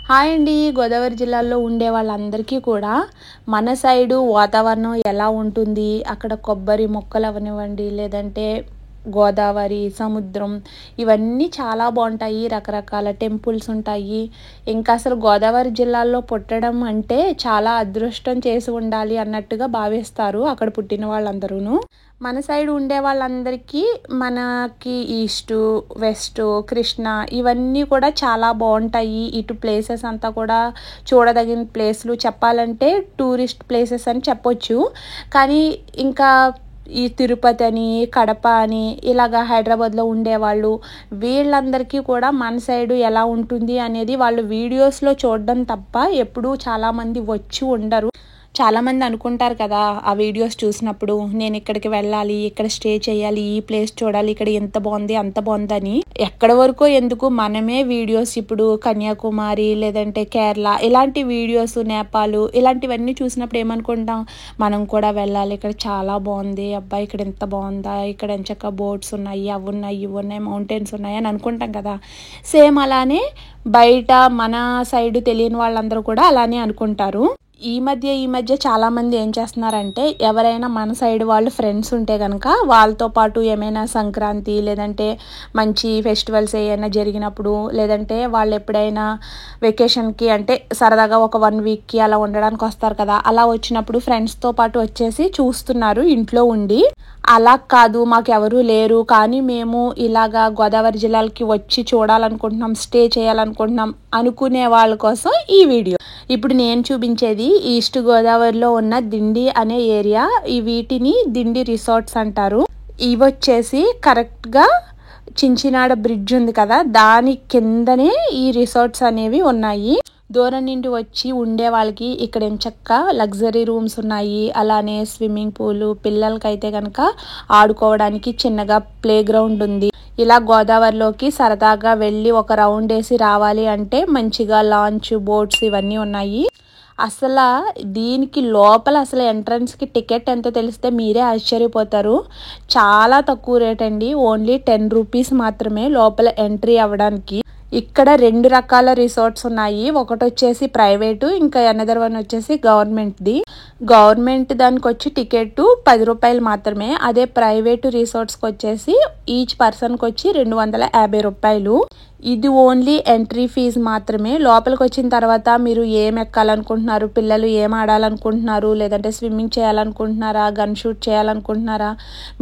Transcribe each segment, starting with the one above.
Hi అండి. గోదావరి జిల్లాలో ఉండే వాళ్ళందరికీ కూడా మన సైడు వాతావరణం ఎలా ఉంటుంది, అక్కడ కొబ్బరి మొక్కలు అవనివ్వండి, లేదంటే గోదావరి, సముద్రం ఇవన్నీ చాలా బాగుంటాయి. రకరకాల టెంపుల్స్ ఉంటాయి. ఇంకా అసలు గోదావరి జిల్లాలో పుట్టడం అంటే చాలా అదృష్టం చేసి ఉండాలి అన్నట్టుగా భావిస్తారు అక్కడ పుట్టిన వాళ్ళందరూను. మన సైడ్ ఉండే వాళ్ళందరికీ మనకి ఈస్ట్, వెస్ట్, కృష్ణ ఇవన్నీ కూడా చాలా బాగుంటాయి. ఇటు ప్లేసెస్ అంతా కూడా చూడదగిన ప్లేస్లు చెప్పాలంటే టూరిస్ట్ ప్లేసెస్ అని చెప్పొచ్చు. కానీ ఇంకా ఈ తిరుపతి అని, కడప అని ఇలాగా హైదరాబాద్లో ఉండేవాళ్ళు వీళ్ళందరికీ కూడా మన సైడు ఎలా ఉంటుంది అనేది వాళ్ళు వీడియోస్లో చూడడం తప్ప ఎప్పుడూ చాలామంది వచ్చి ఉండరు. చాలామంది అనుకుంటారు కదా, ఆ వీడియోస్ చూసినప్పుడు నేను ఇక్కడికి వెళ్ళాలి, ఇక్కడ స్టే చేయాలి, ఈ ప్లేస్ చూడాలి, ఇక్కడ ఎంత బాగుంది అంత బాగుందని. ఎక్కడి వరకు ఎందుకు, మనమే వీడియోస్ ఇప్పుడు కన్యాకుమారి లేదంటే కేరళ ఇలాంటి వీడియోస్, నేపాల్ ఇలాంటివన్నీ చూసినప్పుడు ఏమనుకుంటాం, మనం కూడా వెళ్ళాలి, ఇక్కడ చాలా బాగుంది, అబ్బాయి ఇక్కడ ఎంత బాగుందా, ఇక్కడ ఎంచక్క బోట్స్ ఉన్నాయి, అవి ఉన్నాయి, ఇవి ఉన్నాయి, మౌంటైన్స్ ఉన్నాయి అని అనుకుంటాం కదా. సేమ్ అలానే బయట మన సైడ్ తెలియని వాళ్ళందరూ కూడా అలానే అనుకుంటారు. ఈ మధ్య చాలామంది ఏం చేస్తున్నారంటే, ఎవరైనా మన సైడ్ వాళ్ళు ఫ్రెండ్స్ ఉంటే కనుక వాళ్ళతో పాటు ఏమైనా సంక్రాంతి లేదంటే మంచి ఫెస్టివల్స్ ఏమైనా జరిగినప్పుడు, లేదంటే వాళ్ళు ఎప్పుడైనా వెకేషన్కి అంటే సరదాగా ఒక 1 వీక్కి అలా ఉండడానికి వస్తారు కదా, అలా వచ్చినప్పుడు ఫ్రెండ్స్తో పాటు వచ్చేసి చూస్తున్నారు ఇంట్లో ఉండి. అలా కాదు, మాకు ఎవరూ లేరు కానీ మేము ఇలాగా గోదావరి జిల్లాలకి వచ్చి చూడాలనుకుంటున్నాం, స్టే చేయాలనుకుంటున్నాం అనుకునే వాళ్ళ కోసం ఈ వీడియో. ఇప్పుడు నేను చూపించేది ఈస్ట్ గోదావరిలో ఉన్న దిండి అనే ఏరియా. వీటిని దిండి రిసార్ట్స్ అంటారు. ఇవి వచ్చేసి కరెక్ట్గా చించినాడ బ్రిడ్జ్ ఉంది కదా, దాని కిందనే ఈ రిసార్ట్స్ అనేవి ఉన్నాయి. దూరం నుండి వచ్చి ఉండే వాళ్ళకి ఇక్కడ ఎంచక్క లగ్జరీ రూమ్స్ ఉన్నాయి. అలానే స్విమ్మింగ్ పూల్, పిల్లలకైతే కనుక ఆడుకోవడానికి చిన్నగా ప్లే గ్రౌండ్ ఉంది. ఇలా గోదావరిలోకి సరదాగా వెళ్ళి ఒక రౌండ్ వేసి రావాలి అంటే మంచిగా లాంచ్, బోట్స్ ఇవన్నీ ఉన్నాయి. అసలు దీనికి లోపల అసలు ఎంట్రన్స్కి టికెట్ ఎంతో తెలిస్తే మీరే ఆశ్చర్యపోతారు. చాలా తక్కువ రేట్ అండి, ఓన్లీ 10 రూపీస్ మాత్రమే లోపల ఎంట్రీ అవ్వడానికి. ఇక్కడ 2 రకాల రిసార్ట్స్ ఉన్నాయి. ఒకటి వచ్చేసి ప్రైవేటు, ఇంకా అనదర్ వన్ వచ్చేసి గవర్నమెంట్ది. గవర్నమెంట్ దానికి వచ్చి టికెట్ 10 రూపాయలు మాత్రమే. అదే ప్రైవేటు రిసార్ట్స్కి వచ్చేసి ఈచ్ పర్సన్కి వచ్చి 250 రూపాయలు. ఇది ఓన్లీ ఎంట్రీ ఫీజు మాత్రమే. లోపలికి వచ్చిన తర్వాత మీరు ఏం ఎక్కాలనుకుంటున్నారు, పిల్లలు ఏం ఆడాలనుకుంటున్నారు, లేదంటే స్విమ్మింగ్ చేయాలనుకుంటున్నారా, గన్ షూట్ చేయాలనుకుంటున్నారా,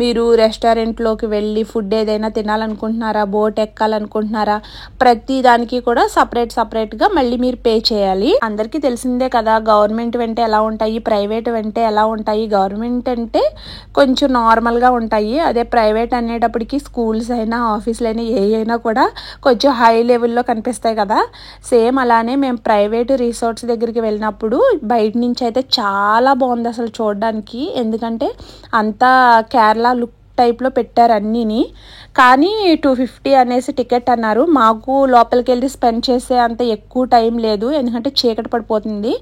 మీరు రెస్టారెంట్లోకి వెళ్ళి ఫుడ్ ఏదైనా తినాలనుకుంటున్నారా, బోట్ ఎక్కాలనుకుంటున్నారా, ప్రతి దానికి కూడా సపరేట్గా మళ్ళీ మీరు పే చేయాలి. అందరికీ తెలిసిందే కదా గవర్నమెంట్ వెంటే ఎలా ఉంటాయి, ప్రైవేట్ వెంటే ఎలా ఉంటాయి. గవర్నమెంట్ అంటే కొంచెం నార్మల్గా ఉంటాయి. అదే ప్రైవేట్ అనేటప్పటికి స్కూల్స్ అయినా ఆఫీసులు అయినా ఏ అయినా కూడా కొంచెం హై లెవెల్లో కనిపిస్తాయి కదా. సేమ్ అలానే మేము ప్రైవేటు రిసార్ట్స్ దగ్గరికి వెళ్ళినప్పుడు బయట నుంచి అయితే చాలా బాగుంది అసలు చూడడానికి. ఎందుకంటే అంతా కేరళ లుక్ టైప్లో పెట్టారు అన్నీని. కానీ 250 అనేసి టికెట్ అన్నారు. మాకు లోపలికి వెళ్ళి స్పెండ్ చేసే అంత ఎక్కువ టైం లేదు, ఎందుకంటే చీకటి పడిపోతుంది.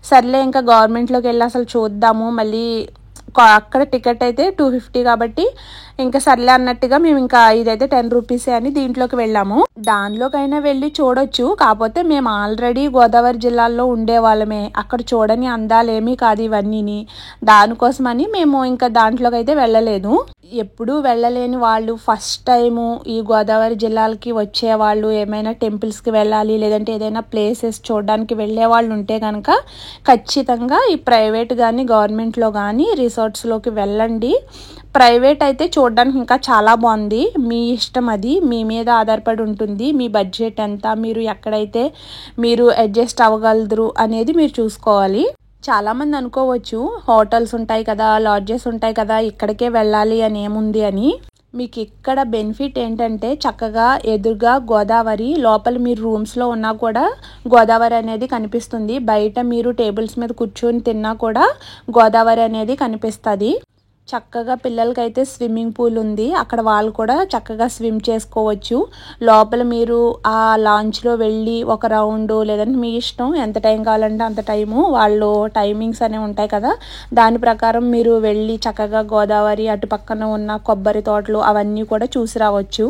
సర్లే ఇంకా గవర్నమెంట్లోకి వెళ్ళి అసలు చూద్దాము, మళ్ళీ అక్కడ టికెట్ అయితే 250 కాబట్టి ఇంకా సర్లే అన్నట్టుగా మేము ఇంకా ఇదైతే 10 రూపీసే అని దీంట్లోకి వెళ్ళాము. దానిలోకైనా వెళ్ళి చూడొచ్చు, కాకపోతే మేము ఆల్రెడీ గోదావరి జిల్లాలో ఉండే వాళ్ళమే, అక్కడ చూడని అందాలేమీ కాదు ఇవన్నీని. దానికోసమని మేము ఇంకా దాంట్లోకి అయితే వెళ్ళలేదు. ఎప్పుడూ వెళ్ళలేని వాళ్ళు ఫస్ట్ టైము ఈ గోదావరి జిల్లాలకి వచ్చేవాళ్ళు, ఏమైనా టెంపుల్స్కి వెళ్ళాలి లేదంటే ఏదైనా ప్లేసెస్ చూడడానికి వెళ్ళే వాళ్ళు ఉంటే కనుక ఖచ్చితంగా ఈ ప్రైవేట్ కానీ గవర్నమెంట్లో కానీ రిసార్ట్స్లోకి వెళ్ళండి. ప్రైవేట్ అయితే చూడడానికి ఇంకా చాలా బాగుంది. మీ ఇష్టం, అది మీ మీద ఆధారపడి ఉంటుంది. మీ బడ్జెట్ ఎంత, మీరు ఎక్కడైతే మీరు అడ్జస్ట్ అవ్వగలరు అనేది మీరు చూసుకోవాలి. చాలామంది అనుకోవచ్చు హోటల్స్ ఉంటాయి కదా, లాడ్జెస్ ఉంటాయి కదా, ఇక్కడికే వెళ్ళాలి అని ఏముంది అని. మీకు ఇక్కడ బెనిఫిట్ ఏంటంటే చక్కగా ఎదురుగా గోదావరి, లోపల మీరు రూమ్స్లో ఉన్నా కూడా గోదావరి అనేది కనిపిస్తుంది. బయట మీరు టేబుల్స్ మీద కూర్చొని తిన్నా కూడా గోదావరి అనేది కనిపిస్తుంది. చక్కగా పిల్లలకైతే స్విమ్మింగ్ పూల్ ఉంది, అక్కడ వాళ్ళు కూడా చక్కగా స్విమ్ చేసుకోవచ్చు. లోపల మీరు ఆ లాంచ్లో వెళ్ళి ఒక రౌండ్, లేదంటే మీ ఇష్టం ఎంత టైం కావాలంటే అంత టైము, వాళ్ళు టైమింగ్స్ అనేవి ఉంటాయి కదా, దాని ప్రకారం మీరు వెళ్ళి చక్కగా గోదావరి అటు పక్కన ఉన్న కొబ్బరి తోటలు అవన్నీ కూడా చూసి రావచ్చు.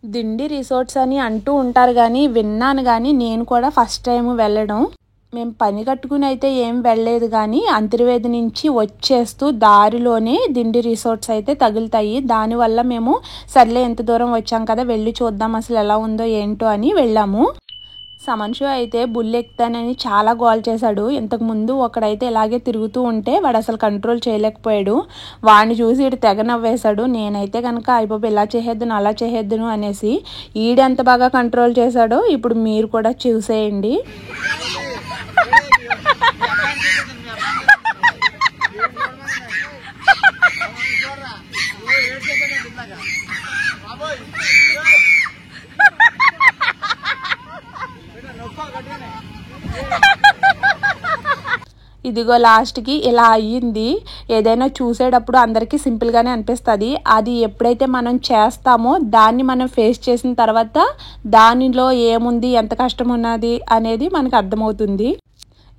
దిండి రిసార్ట్స్ అని అంటూ ఉంటారు కానీ విన్నాను, కానీ నేను కూడా ఫస్ట్ టైం వెళ్ళడం. మేము పని కట్టుకుని అయితే ఏం వెళ్ళలేదు, కానీ అంతర్వేది నుంచి వచ్చేస్తూ దారిలోనే దిండి రిసార్ట్స్ అయితే తగులుతాయి. దానివల్ల మేము సర్లే ఎంత దూరం వచ్చాం కదా వెళ్ళి చూద్దాం అసలు ఎలా ఉందో ఏంటో అని వెళ్ళాము. సమన్షు అయితే బుల్ ఎక్కుతానని చాలా గోల్ చేశాడు. ఇంతకుముందు ఒకడైతే ఇలాగే తిరుగుతూ ఉంటే వాడు అసలు కంట్రోల్ చేయలేకపోయాడు. వాడిని చూసి ఇటు తెగ నవ్వేశాడు. నేనైతే కనుక అయిపోయి ఇలా చేసేద్దును అలా చేసేద్దును అనేసి, ఈడెంత బాగా కంట్రోల్ చేశాడో ఇప్పుడు మీరు కూడా చూసేయండి. ఇదిగో లాస్ట్కి ఇలా అయ్యింది. ఏదైనా చూసేటప్పుడు అందరికీ సింపుల్గానే అనిపిస్తుంది. అది ఎప్పుడైతే మనం చేస్తామో దాన్ని మనం ఫేస్ చేసిన తర్వాత దానిలో ఏముంది, ఎంత కష్టం ఉన్నది అనేది మనకు అర్థమవుతుంది.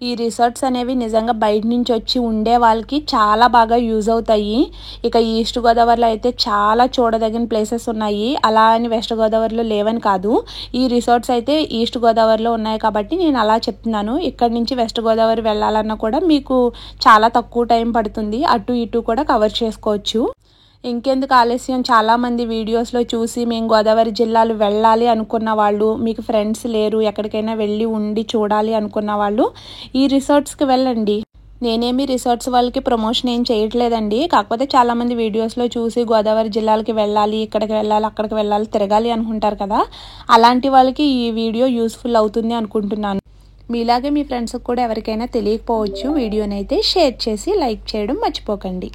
ఈ రిసార్ట్స్ అనేవి నిజంగా బయట నుంచి వచ్చి ఉండే వాళ్ళకి చాలా బాగా యూజ్ అవుతాయి. ఇక ఈస్ట్ గోదావరిలో అయితే చాలా చూడదగిన ప్లేసెస్ ఉన్నాయి. అలా అని వెస్ట్ గోదావరిలో లేవని కాదు, ఈ రిసార్ట్స్ అయితే ఈస్ట్ గోదావరిలో ఉన్నాయి కాబట్టి నేను అలా చెప్తున్నాను. ఇక్కడ నుంచి వెస్ట్ గోదావరి వెళ్ళాలన్నా కూడా మీకు చాలా తక్కువ టైం పడుతుంది. అటు ఇటు కూడా కవర్ చేసుకోవచ్చు. ఇంకెందుకు ఆలస్యం, చాలామంది వీడియోస్లో చూసి మేము గోదావరి జిల్లాలు వెళ్ళాలి అనుకున్న వాళ్ళు, మీకు ఫ్రెండ్స్ లేరు ఎక్కడికైనా వెళ్ళి ఉండి చూడాలి అనుకున్న వాళ్ళు ఈ రిసార్ట్స్కి వెళ్ళండి. నేనేమి రిసార్ట్స్ వాళ్ళకి ప్రమోషన్ ఏం చేయట్లేదండి. కాకపోతే చాలామంది వీడియోస్లో చూసి గోదావరి జిల్లాలకి వెళ్ళాలి, ఇక్కడికి వెళ్ళాలి, అక్కడికి వెళ్ళాలి, తిరగాలి అనుకుంటారు కదా, అలాంటి వాళ్ళకి ఈ వీడియో యూస్ఫుల్ అవుతుంది అనుకుంటున్నాను. మీలాగే మీ ఫ్రెండ్స్కి కూడా ఎవరికైనా తెలియకపోవచ్చు. వీడియోనైతే షేర్ చేసి లైక్ చేయడం మర్చిపోకండి.